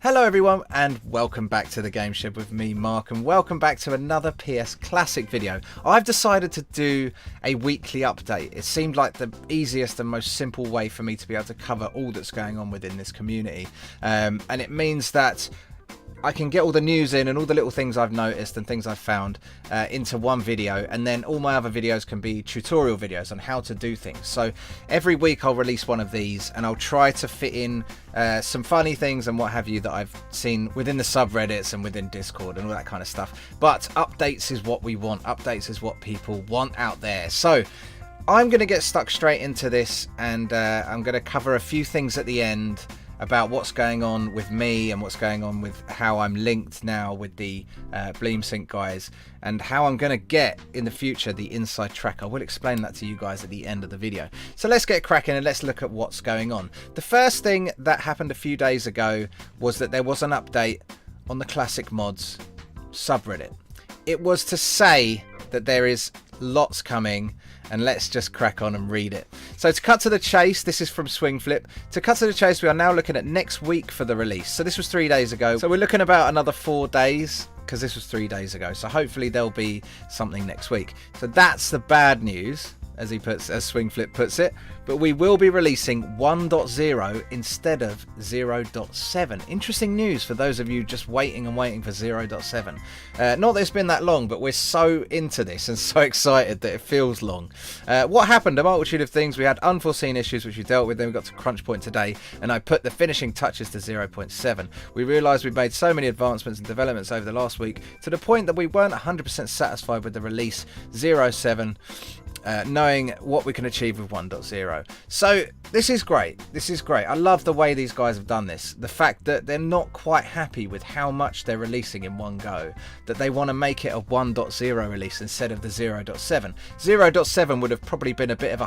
Hello everyone and welcome back to the Game Shed with me, Mark, and welcome back to another PS Classic video. I've decided to do a weekly update. It seemed like the easiest and most simple way for me to be able to cover all that's going on within this community. And it means that I can get all the news in and all the little things I've noticed and things I've found into one video, and then all my other videos can be tutorial videos on how to do things. So every week I'll release one of these and I'll try to fit in some funny things and what have you that I've seen within the subreddits and within Discord and all that kind of stuff. But updates is what we want. Updates is what people want out there. So I'm going to get stuck straight into this, and I'm going to cover a few things at the end about what's going on with me and what's going on with how I'm linked now with the Bleemsync guys, and how I'm going to get in the future the inside track. I will explain that to you guys at the end of the video. So let's get cracking and let's look at what's going on. The first thing that happened a few days ago was that there was an update on the Classic Mods subreddit. It was to say that there is lots coming, and let's just crack on and read it. So to cut to the chase, this is from Swingflip. To cut to the chase, we are now looking at next week for the release. So this was 3 days ago. So we're looking about another 4 days, because this was 3 days ago. So hopefully there'll be something next week. So that's the bad news, as Swingflip puts it. But we will be releasing 1.0 instead of 0.7. Interesting news for those of you just waiting and waiting for 0.7. Not that it's been that long, but we're so into this and so excited that it feels long. What happened? A multitude of things. We had unforeseen issues which we dealt with. Then we got to crunch point today, and I put the finishing touches to 0.7. We realised we made so many advancements and developments over the last week to the point that we weren't 100% satisfied with the release 0.7. Knowing what we can achieve with 1.0. So this is great. This is great. I love the way these guys have done this. The fact that they're not quite happy with how much they're releasing in one go, that they want to make it a 1.0 release instead of the 0.7. 0.7 would have probably been a bit of a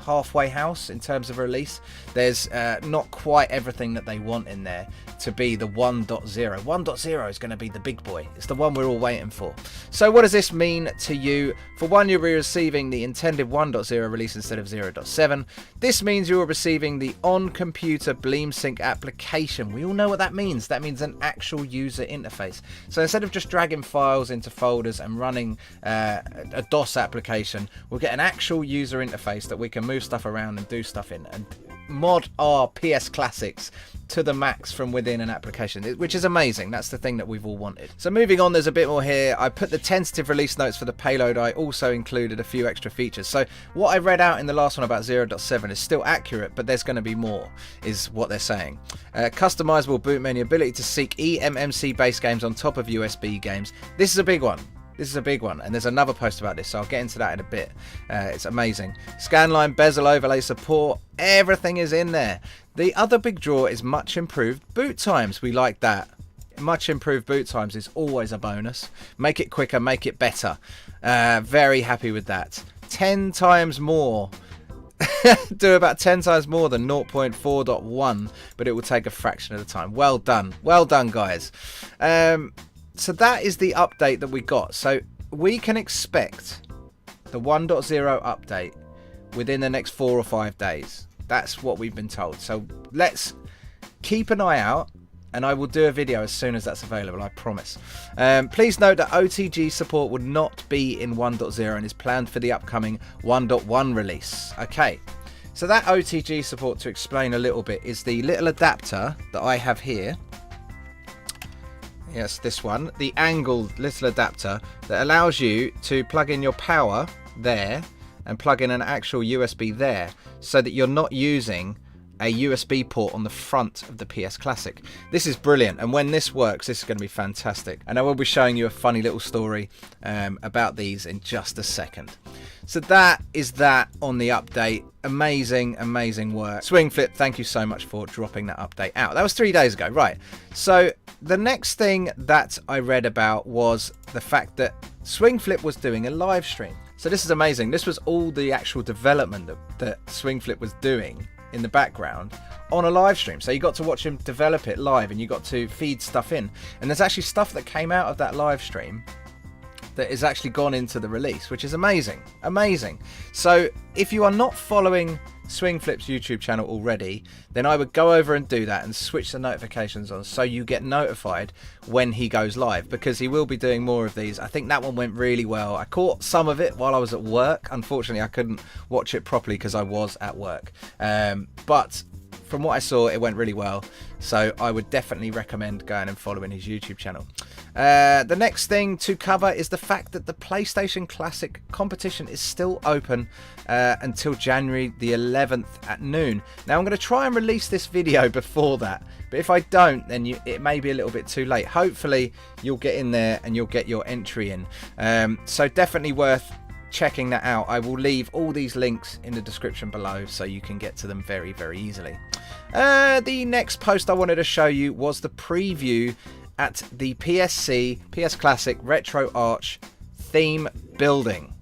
halfway house in terms of release. There's not quite everything that they want in there to be the 1.0. 1.0 is going to be the big boy. It's the one we're all waiting for. So what does this mean to you? For one, you'll be receiving the intended 1.0 release instead of 0.7. This means you are receiving the on-computer Bleemsync application. We all know what that means. That means an actual user interface. So instead of just dragging files into folders and running a DOS application, we'll get an actual user interface that we can move stuff around and do stuff in, and mod our PS Classics to the max from within an application, which is amazing. That's the thing that we've all wanted. So moving on, there's a bit more here. I put the tentative release notes for the payload. I also included a few extra features. So what I read out in the last one about 0.7 is still accurate, but there's going to be more, is what they're saying. Customizable boot menu, ability to seek eMMC based games on top of USB games. This is a big one. This is a big one, and there's another post about this, so I'll get into that in a bit. It's amazing. Scanline, bezel overlay support, everything is in there. The other big draw is much improved boot times. We like that. Much improved boot times is always a bonus. Make it quicker, make it better. Very happy with that. 10 times more. Do about 10 times more than 0.4.1, but it will take a fraction of the time. Well done. Well done, guys. So that is the update that we got. So we can expect the 1.0 update within the next 4 or 5 days. That's what we've been told. So let's keep an eye out, and I will do a video as soon as that's available, I promise. Please note that OTG support would not be in 1.0 and is planned for the upcoming 1.1 release. Okay, so that OTG support, to explain a little bit, is the little adapter that I have here. Yes, this one, the angled little adapter that allows you to plug in your power there and plug in an actual USB there, so that you're not using a USB port on the front of the PS Classic. This is brilliant, and when this works, this is going to be fantastic. And I will be showing you a funny little story about these in just a second. So that is that on the update. Amazing, amazing work. Swingflip, thank you so much for dropping that update out. That was 3 days ago, right? So the next thing that I read about was the fact that Swingflip was doing a live stream. So this is amazing. This was all the actual development that Swingflip was doing in the background on a live stream. So you got to watch him develop it live, and you got to feed stuff in. And there's actually stuff that came out of that live stream that is actually gone into the release, which is amazing. Amazing. So if you are not following Swingflips YouTube channel already, then I would go over and do that and switch the notifications on so you get notified when he goes live, because he will be doing more of these. I think that one went really well. I caught some of it while I was at work. Unfortunately, I couldn't watch it properly because I was at work. But from what I saw, it went really well. So I would definitely recommend going and following his YouTube channel. The next thing to cover is the fact that the PlayStation Classic competition is still open until January the 11th at noon. Now I'm going to try and release this video before that, but if I don't, then it may be a little bit too late. Hopefully you'll get in there and you'll get your entry in. So definitely worth checking that out. I will leave all these links in the description below so you can get to them very, very easily. The next post I wanted to show you was the preview at the PSC, PS Classic Retro Arch theme building.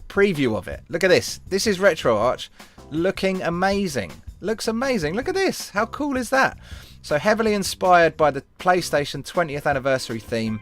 Preview of it. Look at this. This is Retro Arch looking amazing. Looks amazing. Look at this. How cool is that? So heavily inspired by the PlayStation 20th anniversary theme.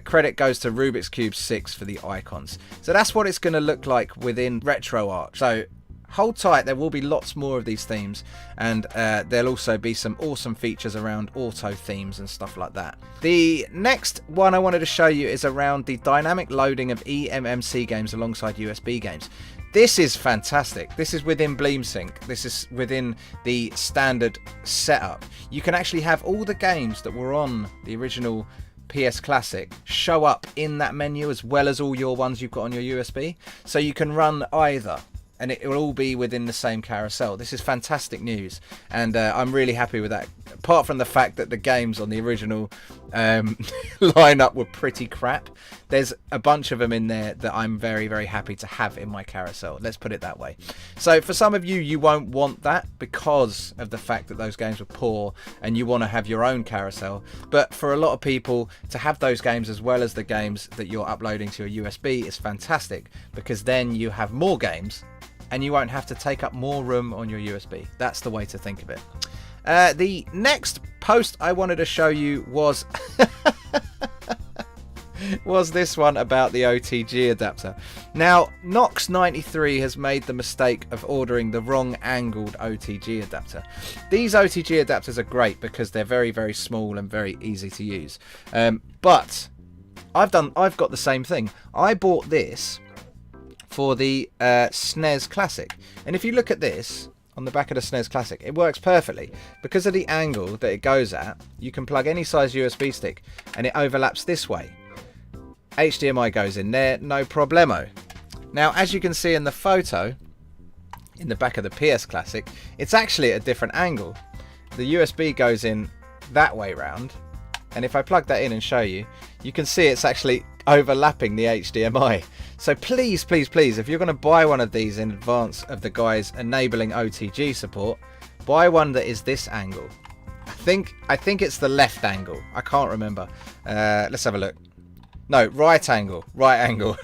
Credit goes to Rubik's Cube 6 for the icons. So that's what it's going to look like within Retro Arch. So hold tight, there will be lots more of these themes, and there'll also be some awesome features around auto themes and stuff like that. The next one I wanted to show you is around the dynamic loading of eMMC games alongside USB games. This is fantastic. This is within Bleemsync. This is within the standard setup. You can actually have all the games that were on the original PS Classic show up in that menu, as well as all your ones you've got on your USB. So you can run either, and it will all be within the same carousel. This is fantastic news, and I'm really happy with that. Apart from the fact that the games on the original lineup were pretty crap, there's a bunch of them in there that I'm very, very happy to have in my carousel. Let's put it that way. So for some of you, you won't want that because of the fact that those games were poor and you want to have your own carousel. But for a lot of people, to have those games as well as the games that you're uploading to your USB is fantastic, because then you have more games and you won't have to take up more room on your USB. That's the way to think of it. The next post I wanted to show you was was this one about the OTG adapter. Now, Nox93 has made the mistake of ordering the wrong angled OTG adapter. These OTG adapters are great because they're very, very small and very easy to use. But I've got the same thing. I bought this for the SNES Classic, and if you look at this on the back of the SNES Classic, it works perfectly. Because of the angle that it goes at, you can plug any size USB stick and it overlaps this way. HDMI goes in there, no problemo. Now, as you can see in the photo in the back of the PS Classic, it's actually at a different angle. The USB goes in that way round, and if I plug that in and show you, you can see it's actually overlapping the HDMI. So please, please, please, if you're going to buy one of these in advance of the guys enabling OTG support, buy one that is this angle. I think it's the left angle. I can't remember. Let's have a look. No, right angle. Right angle.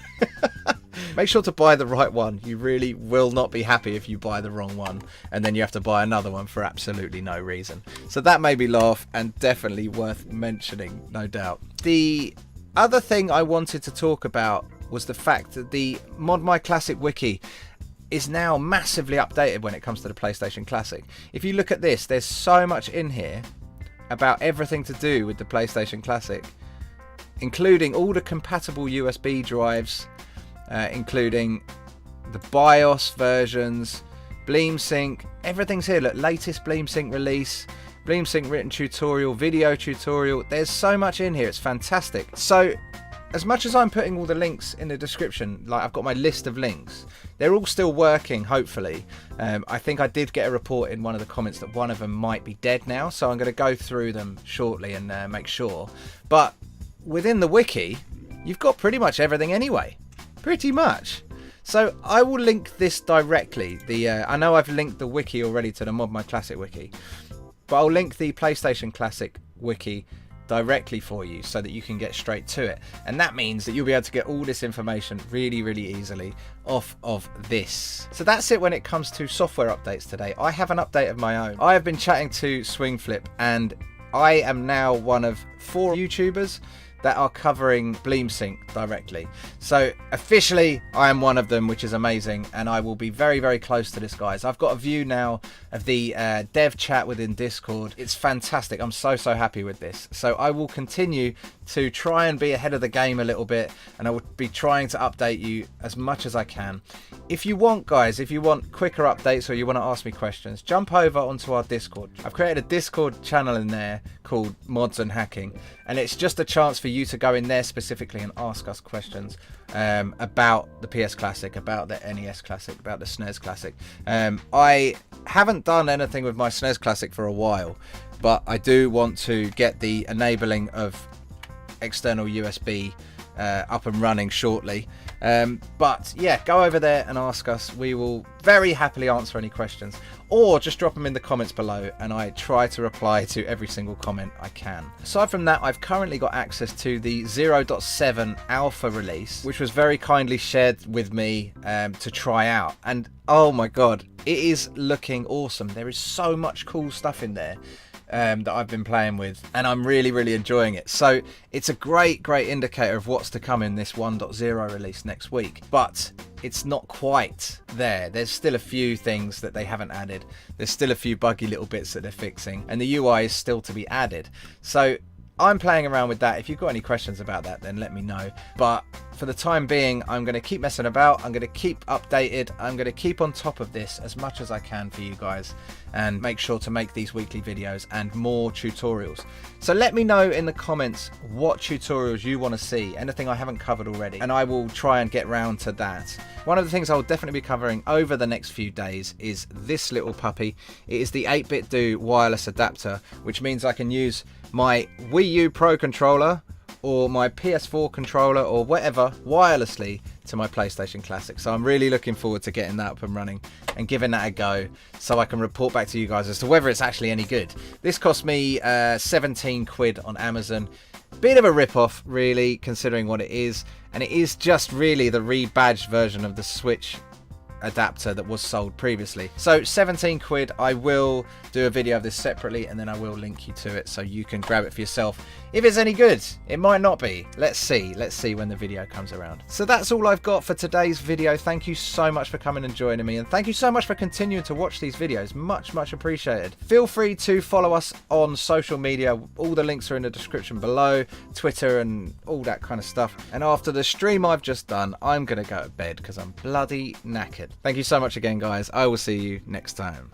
Make sure to buy the right one. You really will not be happy if you buy the wrong one and then you have to buy another one for absolutely no reason. So that made me laugh, and definitely worth mentioning, no doubt. The other thing I wanted to talk about was the fact that the Mod My Classic Wiki is now massively updated when it comes to the PlayStation Classic. If you look at this, there's so much in here about everything to do with the PlayStation Classic, including all the compatible USB drives, including the BIOS versions, Bleemsync, everything's here. Look, latest Bleemsync release, Bleemsync written tutorial, video tutorial. There's so much in here, it's fantastic. So as much as I'm putting all the links in the description, like I've got my list of links, they're all still working, hopefully. I think I did get a report in one of the comments that one of them might be dead now, so I'm going to go through them shortly and make sure. But within the wiki, you've got pretty much everything anyway. Pretty much. So I will link this directly. I know I've linked the wiki already to the Mod My Classic wiki, but I'll link the PlayStation Classic wiki directly for you so that you can get straight to it, and that means that you'll be able to get all this information really, really easily off of this. So that's it when it comes to software updates today. I have an update of my own. I have been chatting to Swingflip, and I am now one of 4 YouTubers that are covering Bleemsync directly. So officially I am one of them, which is amazing, and I will be very, very close to this, guys. I've got a view now of the dev chat within Discord. It's fantastic. I'm so happy with this. So I will continue to try and be ahead of the game a little bit, and I will be trying to update you as much as I can. If you want, guys, if you want quicker updates or you want to ask me questions, jump over onto our Discord. I've created a Discord channel in there called Mods and Hacking, and it's just a chance for you to go in there specifically and ask us questions about the PS Classic, about the NES Classic, about the SNES Classic. I haven't done anything with my SNES Classic for a while, but I do want to get the enabling of external USB up and running shortly. But yeah, go over there and ask us. We will very happily answer any questions, or just drop them in the comments below, and I try to reply to every single comment I can. Aside from that, I've currently got access to the 0.7 alpha release, which was very kindly shared with me to try out, and oh my god, it is looking awesome. There is so much cool stuff in there that I've been playing with, and I'm really enjoying it. So it's a great indicator of what's to come in this 1.0 release next week, but it's not quite there. There's still a few things that they haven't added. There's still a few buggy little bits that they're fixing, and the UI is still to be added. So I'm playing around with that. If you've got any questions about that, then let me know. But for the time being, I'm going to keep messing about. I'm going to keep updated. I'm going to keep on top of this as much as I can for you guys, and make sure to make these weekly videos and more tutorials. So let me know in the comments what tutorials you want to see, anything I haven't covered already, and I will try and get round to that. One of the things I'll definitely be covering over the next few days is this little puppy. It is the 8BitDo wireless adapter, which means I can use my Wii U Pro controller or my PS4 controller or whatever wirelessly to my PlayStation Classic. So I'm really looking forward to getting that up and running and giving that a go, so I can report back to you guys as to whether it's actually any good. This cost me 17 quid on Amazon. Bit of a rip-off, really, considering what it is, and it is just really the rebadged version of the Switch adapter that was sold previously. So 17 quid. I will do a video of this separately, and then I will link you to it so you can grab it for yourself. If it's any good, it might not be. Let's see when the video comes around. So that's all I've got for today's video. Thank you so much for coming and joining me, and thank you so much for continuing to watch these videos. Much appreciated. Feel free to follow us on social media. All the links are in the description below, Twitter and all that kind of stuff. And after the stream I've just done, I'm gonna go to bed because I'm bloody knackered. Thank you so much again, guys. I will see you next time.